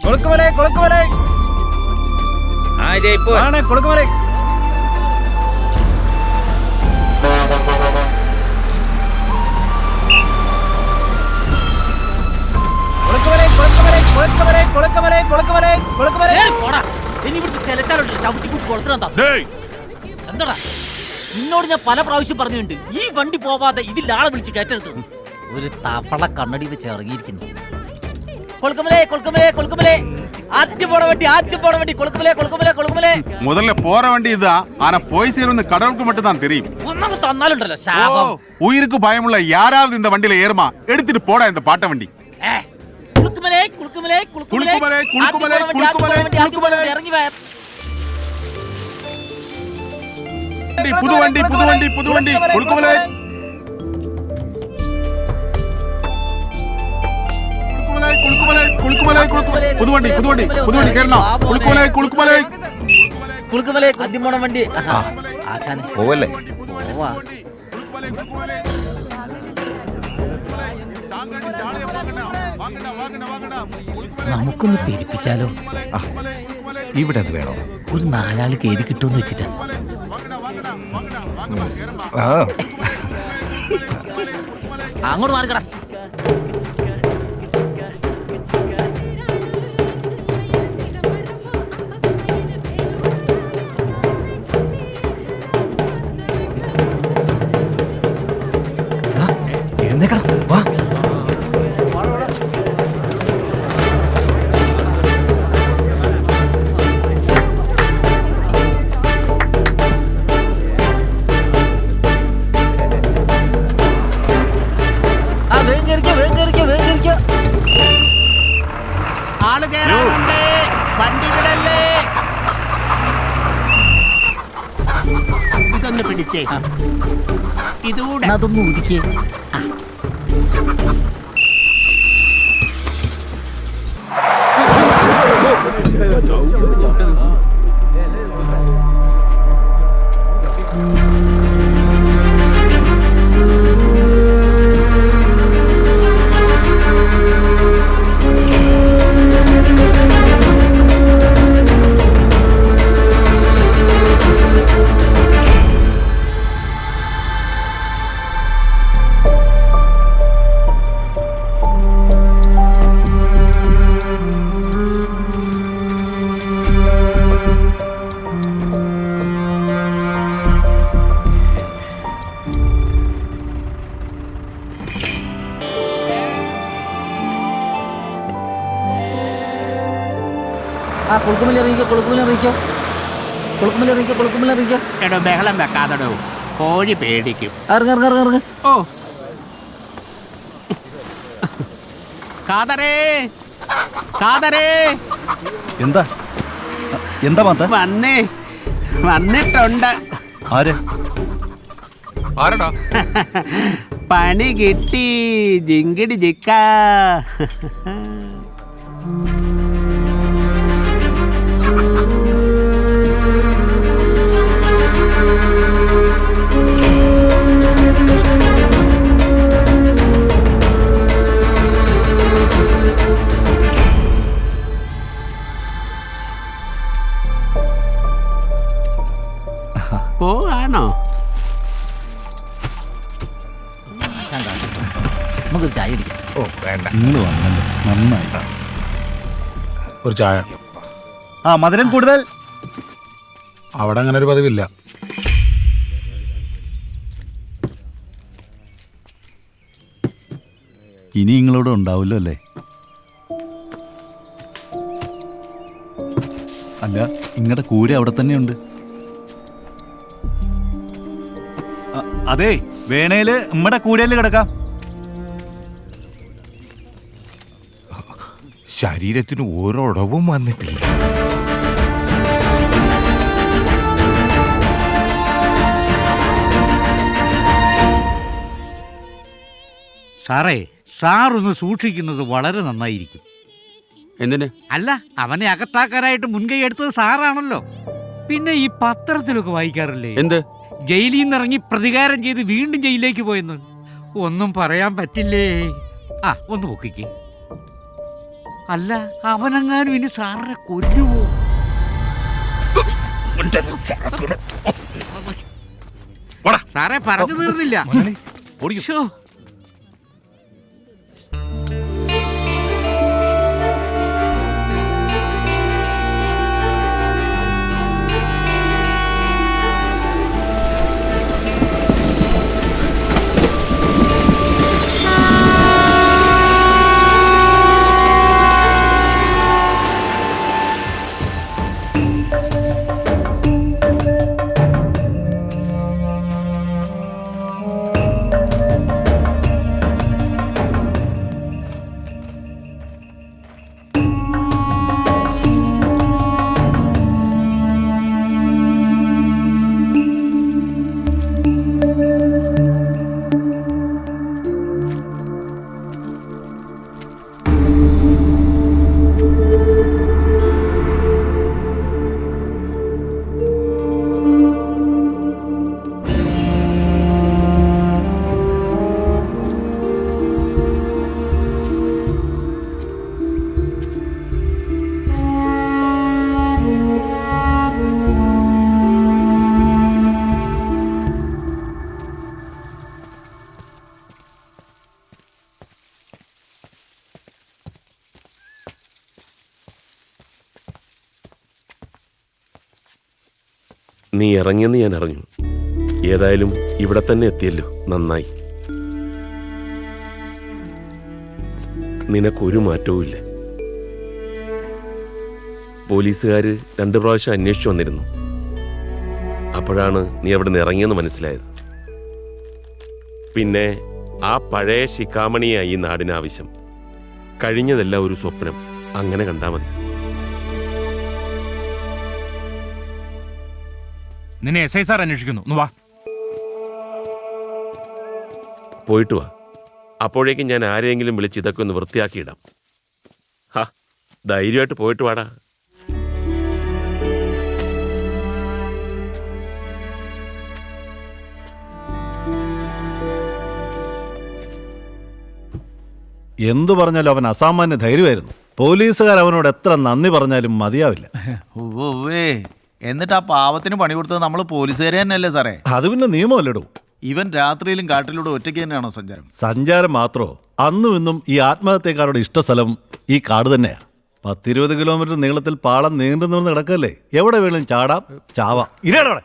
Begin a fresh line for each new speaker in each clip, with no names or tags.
കൊളുക്കുമലൈ കൊളുക്കുമലൈ ആണ് കൊളുക്കുമലൈ.
എന്താടാ നിന്നോട് ഞാൻ പല പ്രാവശ്യം പറഞ്ഞിട്ടുണ്ട്, ഈ വണ്ടി പോവാതെ ഇതിൽ ആളെ വിളിച്ച് കയറ്റരുത്. ഒരു തപ്പള കണ്ണടി വെച്ച് ഇറങ്ങിയിരിക്കുന്നു. കൊളുക്കുമലേ കൊളുക്കുമലേ കൊളുക്കുമലേ, ആദ്യം പോണ വണ്ടി കൊളുക്കുമലേ കൊളുക്കുമലേ കൊളുക്കുമലേ.
முதல்ல போற வண்டி இதுதான். ஆனா போய் சேருவது கடவுளுக்கு மட்டும் தான் தெரியும்.
ഒന്നും തന്നാലുണ്ടല്ലോ ശാപം.
உயிருக்கு பயமுள்ள யாராவது இந்த வண்டியில ஏறுமா? எடுத்துட்டு போடா இந்த பாட்ட வண்டி.
കുളുക്കുമലേ കുളുക്കുമലേ കുളുക്കുമലേ
കുളുക്കുമലേ കുളുക്കുമലേ
ഇറങ്ങി വേ.
புது வண்டி புது வண்டி புது வண்டி குளுக்குமலை குளுக்குமலை குளுக்குமலை குளுக்குமலை புது வண்டி புது வண்டி புது வண்டி கேறலாம். குளுக்குமலை குளுக்குமலை
കുളുക്കുമലേ ആദ്യം പോണ വണ്ടി. ആശാനെ
പോവല്ലേ?
പോവാ. നമുക്കൊന്ന് പെരിപ്പിച്ചാലോ?
ഇവിടെ അത് വേണോ?
ഒരു 4 ആള് കയറി കിട്ടുമെന്ന് വെച്ചിട്ടാ. അങ്ങോട്ട് മാറിക്കടാ.
എഴുന്നേക്കടാ, വാ.
ഇതൊന്ന് പിടിച്ചേ, ഇതുകൂടെ
അതൊന്നും ഒതുക്കിയേ.
എടോ ബഹളം വെക്കാതടോ, കോഴി പേടിക്കും. ഓ കാതറേ കാതറേ,
എന്താ എന്താ മാത്ത?
വന്നിട്ടുണ്ട്.
ആര്?
ആരടാ?
പണി കിട്ടി ജിങ്കിടി ജിക്ക. പോവാണോ?
നമുക്കൊരു ചായ അടിക്കാം.
ഓ വേണ്ട, നിങ്ങൾ വന്നല്ലോ, നന്നായിട്ടാ.
ഒരു ചായ.
ആ മധുരം കൂടുതൽ.
അവിടെ അങ്ങനെ ഒരു പതിവില്ല.
ഇനി നിങ്ങളോട് ഉണ്ടാവില്ലോ അല്ലേ? അല്ല, നിങ്ങളുടെ കൂര അവിടെ തന്നെയുണ്ട്. അതെ, വേണേല് നമ്മടെ കൂരയില് കിടക്കാം.
ശരീരത്തിന് ഓരോടവും വന്നിട്ടില്ല.
സാറേ, സാറൊന്ന് സൂക്ഷിക്കുന്നത് വളരെ നന്നായിരിക്കും.
എന്തിന്?
അല്ല, അവനെ അകത്താക്കാനായിട്ട് മുൻകൈ എടുത്തത് സാറാണല്ലോ. പിന്നെ ഈ പത്രത്തിലൊക്കെ വായിക്കാറില്ലേ,
എന്ത്?
ജയിലിൽ നിന്ന് ഇറങ്ങി പ്രതികാരം ചെയ്ത് വീണ്ടും ജയിലിലേക്ക് പോയെന്ന്. ഒന്നും പറയാൻ പറ്റില്ലേ. ഒന്ന് പൊക്കിക്ക്. അല്ല, അവനെങ്ങാനും ഇനി സാറിനെ കൊല്ലുവോ? സാറേ പറഞ്ഞു തീർന്നില്ല. ശ്ശോ.
നീ ഇറങ്ങിയെന്ന് ഞാൻ അറിഞ്ഞു. ഏതായാലും ഇവിടെ തന്നെ എത്തിയല്ലോ, നന്നായി. നിനക്കൊരു മാറ്റവുമില്ല. പോലീസുകാര് 2 പ്രാവശ്യം അന്വേഷിച്ചു വന്നിരുന്നു. അപ്പോഴാണ് നീ അവിടെ നിന്ന് ഇറങ്ങിയെന്ന് മനസ്സിലായത്. പിന്നെ ആ പഴയ ശിഖാമണിയായി ഈ നാടിനാവശ്യം. കഴിഞ്ഞതെല്ലാം ഒരു സ്വപ്നം, അങ്ങനെ കണ്ടാൽ മതി.
നിന്നെ SI സാർ അന്വേഷിക്കുന്നു. വാ,
പോയിട്ട് വാ. അപ്പോഴേക്കും ഞാൻ ആരെയെങ്കിലും വിളിച്ച് ഇതൊക്കെ ഒന്ന് വൃത്തിയാക്കിയിടാം. ഹാ, ധൈര്യമായിട്ട് പോയിട്ട് വാടാ.
എന്തു പറഞ്ഞാലും അവൻ അസാമാന്യ ധൈര്യമായിരുന്നു. പോലീസുകാർ അവനോട് എത്ര നന്ദി പറഞ്ഞാലും മതിയാവില്ല.
എന്നിട്ട് ആ പാവത്തിന് പണി കൊടുത്തത് നമ്മൾ പോലീസുകാരെ തന്നെയല്ലേ സാറേ?
അത് പിന്നെ നിയമമല്ലടോ.
ഇവൻ രാത്രിയിലും കാട്ടിലൂടെ ഒറ്റയ്ക്ക് തന്നെയാണോ സഞ്ചാരം?
സഞ്ചാരം മാത്രമോ, അന്നും ഇന്നും ഈ ആത്മഹത്യക്കാരുടെ ഇഷ്ടസ്ഥലം ഈ കാട് തന്നെയാ. 10-20 കിലോമീറ്റർ നീളത്തിൽ പാളം നീണ്ടു നിന്ന് കിടക്കല്ലേ. എവിടെ വേണം ചാടാം, ചാവാം. ഇരടെ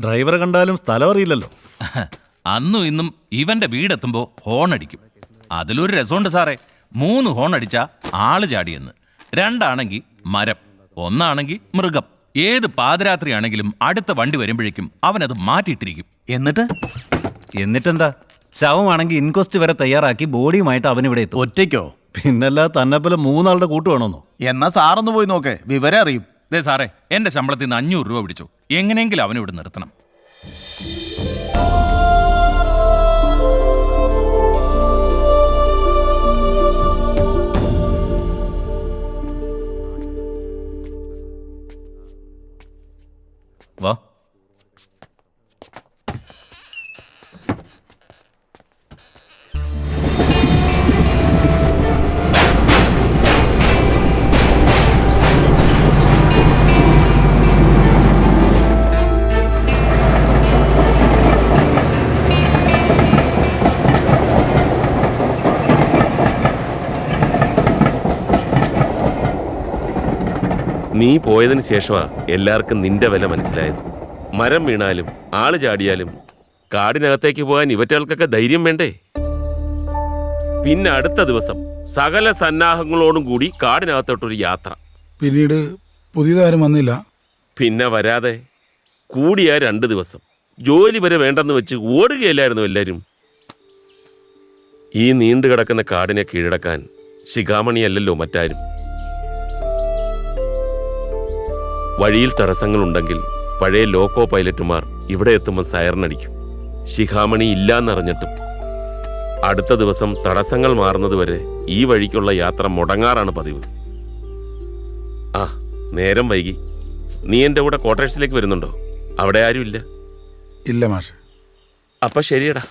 ഡ്രൈവറെ കണ്ടാലും സ്ഥലം അറിയില്ലല്ലോ.
അന്നും ഇന്നും ഇവന്റെ വീടെത്തുമ്പോ ഹോൺ അടിക്കും. അതിലൊരു രസമുണ്ട് സാറേ. 3 ഹോൺ അടിച്ചാ ആള് ചാടിയെന്ന്. 2 ആണെങ്കിൽ മരം, 1 ആണെങ്കിൽ മൃഗം. ഏത് പാതിരാത്രിയാണെങ്കിലും അടുത്ത വണ്ടി വരുമ്പോഴേക്കും അവനത് മാറ്റിയിട്ടിരിക്കും.
എന്നിട്ടെന്താ, ശവമാണെങ്കിൽ ഇൻക്വസ്റ്റ് വരെ തയ്യാറാക്കി ബോഡിയുമായിട്ട് അവനിവിടെ എത്തും.
ഒറ്റയ്ക്കോ?
പിന്നല്ല, തന്നെ പോലെ 3 ആളുടെ കൂട്ട് വേണമെന്നോ?
എന്നാ സാറൊന്ന് പോയി നോക്കേ, വിവരം അറിയും.
ദേ സാറേ, എന്റെ ശമ്പളത്തിൽ നിന്ന് 500 രൂപ പിടിച്ചു. എങ്ങനെയെങ്കിലും അവനിവിടെ നിർത്തണം. വാ,
നീ പോയതിന് ശേഷമാ എല്ലാവർക്കും നിന്റെ വില മനസ്സിലായത്. മരം വീണാലും ആള് ചാടിയാലും കാടിനകത്തേക്ക് പോകാൻ ഇവറ്റകൾക്കൊക്കെ ധൈര്യം വേണ്ടേ? പിന്നെ അടുത്ത ദിവസം സകല സന്നാഹങ്ങളോടും കൂടി കാടിനകത്തോട്ടൊരു യാത്ര.
പിന്നീട് പുതിയതാരും വന്നില്ല.
പിന്നെ വരാതെ കൂടിയ 2 ദിവസം ജോലി വരെ വേണ്ടെന്ന് വെച്ച് ഓടുകയല്ലായിരുന്നു എല്ലാവരും. ഈ നീണ്ടു കിടക്കുന്ന കാടിനെ കീഴടക്കാൻ ശിഖാമണിയല്ലല്ലോ മറ്റാരും. വഴിയിൽ തടസ്സങ്ങളുണ്ടെങ്കിൽ പഴയ ലോക്കോ പൈലറ്റുമാർ ഇവിടെ എത്തുമ്പോൾ സൈറനടിക്കും. ശിഖാമണി ഇല്ലാന്നറിഞ്ഞിട്ടും അടുത്ത ദിവസം തടസ്സങ്ങൾ മാറുന്നതുവരെ ഈ വഴിക്കുള്ള യാത്ര മുടങ്ങാറാണ് പതിവ്. ആ, നേരം വൈകി. നീ എൻ്റെ കൂടെ ക്വാർട്ടേഴ്സിലേക്ക് വരുന്നുണ്ടോ? അവിടെ ആരും ഇല്ല?
ഇല്ല മാഷ്.
അപ്പൊ ശരിയടാ.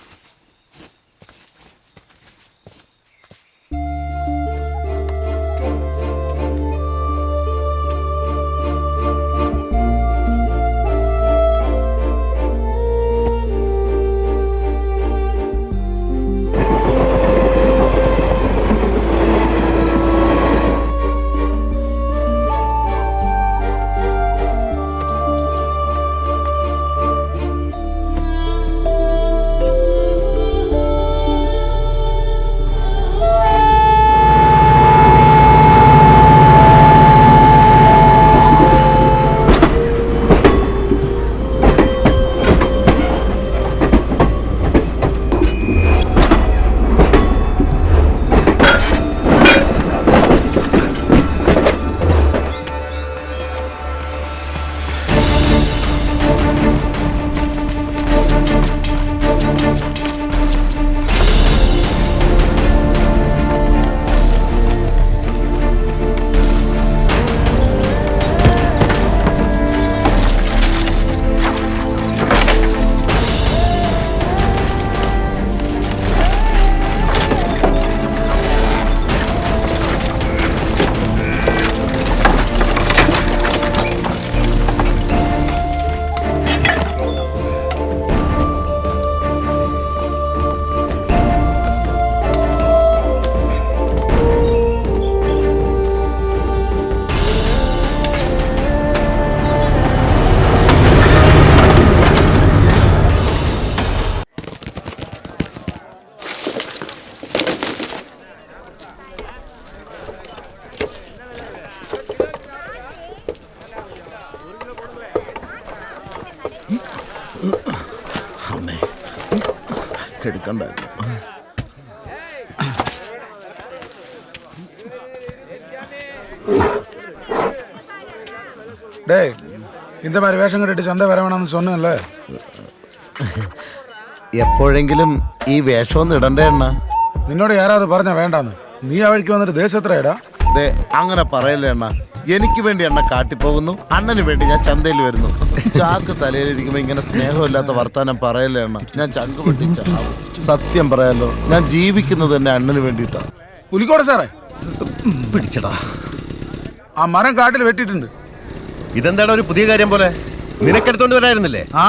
എടുക്കണ്ടായിരുന്നു.
டேய் இந்த மாதிரி வேஷம் கட்டிட்டு சந்தை வர வேணாம்னு சொன்னேன்ல.
എപ്പോഴെങ്കിലും ഈ വേഷമൊന്നും ഇടണ്ടേ അണ്ണ?
നിന്നോട് യാരാவது പറഞ്ഞ വേണ്ടാന്ന്. നീ ആ വഴിക്ക് വന്നിട്ട് ദേശത്രേടാ.
ദേ അങ്ങനെ പറയല്ലേ അണ്ണ. എനിക്ക് വേണ്ടി അണ്ണ കാട്ടിപ്പോകുന്നു, അണ്ണന് വേണ്ടി ഞാൻ ചന്തയിൽ വരുന്നു. ചാക്ക് തലയിലിരിക്കുമ്പോ ഇങ്ങനെ സ്നേഹമില്ലാത്ത വർത്താനം പറയല്ലേ അണ്ണ. ഞാൻ ചങ്ക് പൊട്ടി ചാവും. സത്യം പറയാലോ, ഞാൻ ജീവിക്കുന്നത് തന്നെ അണ്ണന് വേണ്ടിയിട്ടാ.
പുലിക്കോട് സാറേ,
പിടിച്ചടാ.
ആ മരം കാട്ടിൽ വെട്ടിയിട്ടുണ്ട്.
ഇതെന്താണ് ഒരു പുതിയ കാര്യം പോലെ? നിനക്കെടുത്തോണ്ട് വരായിരുന്നില്ലേ?
ആ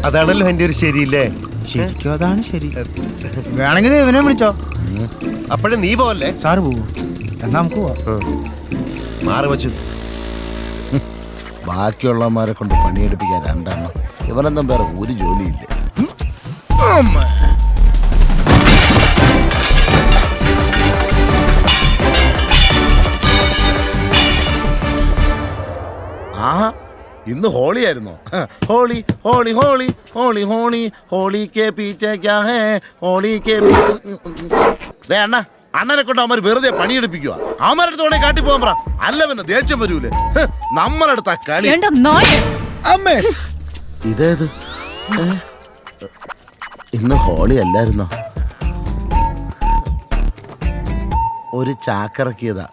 അതാണല്ലോ എന്റെ ഒരു ശരിയില്ലേ?
ശരിക്കും അതാണ് ശരി. വേണമെങ്കിൽ ഇവനെ വിളിച്ചോ.
അപ്പോഴും നീ പോവല്ലേ?
സാറ് പോവോ? എന്നാ നമുക്ക് പോവാം.
മാറി വച്ചു. ബാക്കിയുള്ളവന്മാരെ കൊണ്ട് പണിയെടുപ്പിക്കാൻ രണ്ടെണ്ണം. ഇവനെന്തും വേറെ ഒരു ജോലിയില്ല. ആഹാ, ഇന്ന് ഹോളി ആയിരുന്നോ? ഹോളി ഹോളി ഹോളി ഹോളി ഹോളി ഹോളി കെ പീച്ചേ ക്യാ ഹേ ഹോളി കെ ദേ അണ്ണ, അണ്ണനെ കൊണ്ട് അവന്മാർ വെറുതെ പണിയെടുപ്പിക്കുക. അവന്മാരടുത്തോടെ കാട്ടി പോകാൻ പറ. അല്ല പിന്നെ ദേഷ്യം വരൂലേ? നമ്മളടുത്ത കളി. അമ്മേ, ഇതേത്? ഇന്ന് ഹോളി അല്ലായിരുന്നോ? ഒരു ചാക്കിറക്കിയതാ.